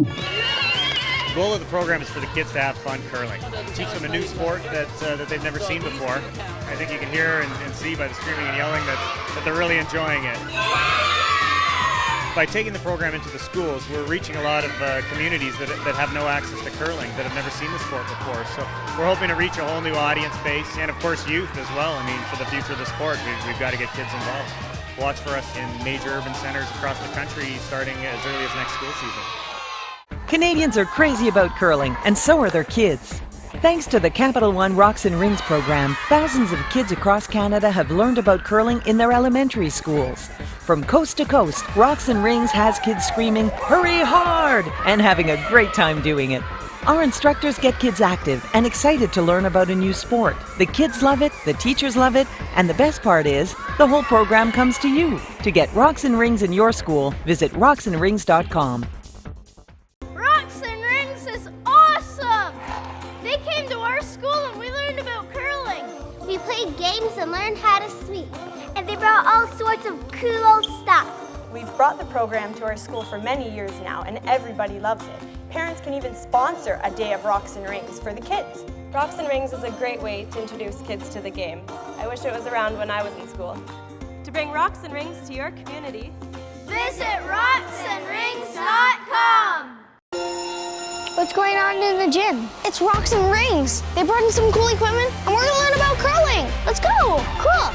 The goal of the program is for the kids to have fun curling. Teach them a new sport that they've never seen before. I think you can hear and see by the screaming and yelling that they're really enjoying it. By taking the program into the schools, we're reaching a lot of communities that have no access to curling, that have never seen the sport before. So we're hoping to reach a whole new audience base, and of course youth as well. I mean, for the future of the sport, we've got to get kids involved. Watch for us in major urban centers across the country starting as early as next school season. Canadians are crazy about curling, and so are their kids. Thanks to the Capital One Rocks and Rings program, thousands of kids across Canada have learned about curling in their elementary schools. From coast to coast, Rocks and Rings has kids screaming, "Hurry hard!" and having a great time doing it. Our instructors get kids active and excited to learn about a new sport. The kids love it, the teachers love it, and the best part is, the whole program comes to you. To get Rocks and Rings in your school, visit rocksandrings.com. Rocks and Rings is awesome! They came to our school and we learned about curling. We played games and learned how to swim. And they brought all sorts of cool old stuff. We've brought the program to our school for many years now, and everybody loves it. Parents can even sponsor a day of Rocks and Rings for the kids. Rocks and Rings is a great way to introduce kids to the game. I wish it was around when I was in school. To bring Rocks and Rings to your community, visit rocksandrings.com. What's going on in the gym? It's Rocks and Rings. They brought in some cool equipment, and we're gonna learn about curling. Let's go! Cool!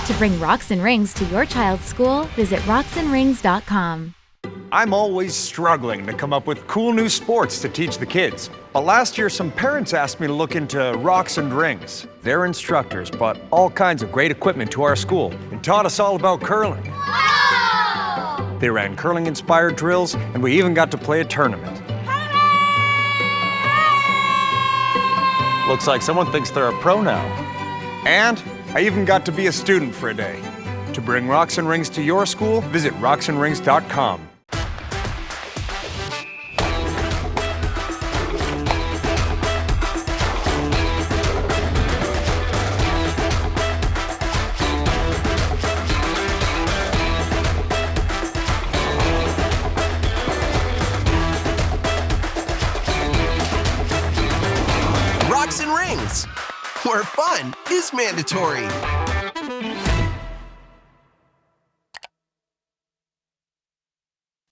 To bring Rocks and Rings to your child's school, visit rocksandrings.com. I'm always struggling to come up with cool new sports to teach the kids. But last year, some parents asked me to look into Rocks and Rings. Their instructors brought all kinds of great equipment to our school and taught us all about curling. Wow! They ran curling-inspired drills, and we even got to play a tournament. Looks like someone thinks they're a pro now. And I even got to be a student for a day. To bring Rocks and Rings to your school, visit rocksandrings.com. Rocks and Rings, where fun is mandatory.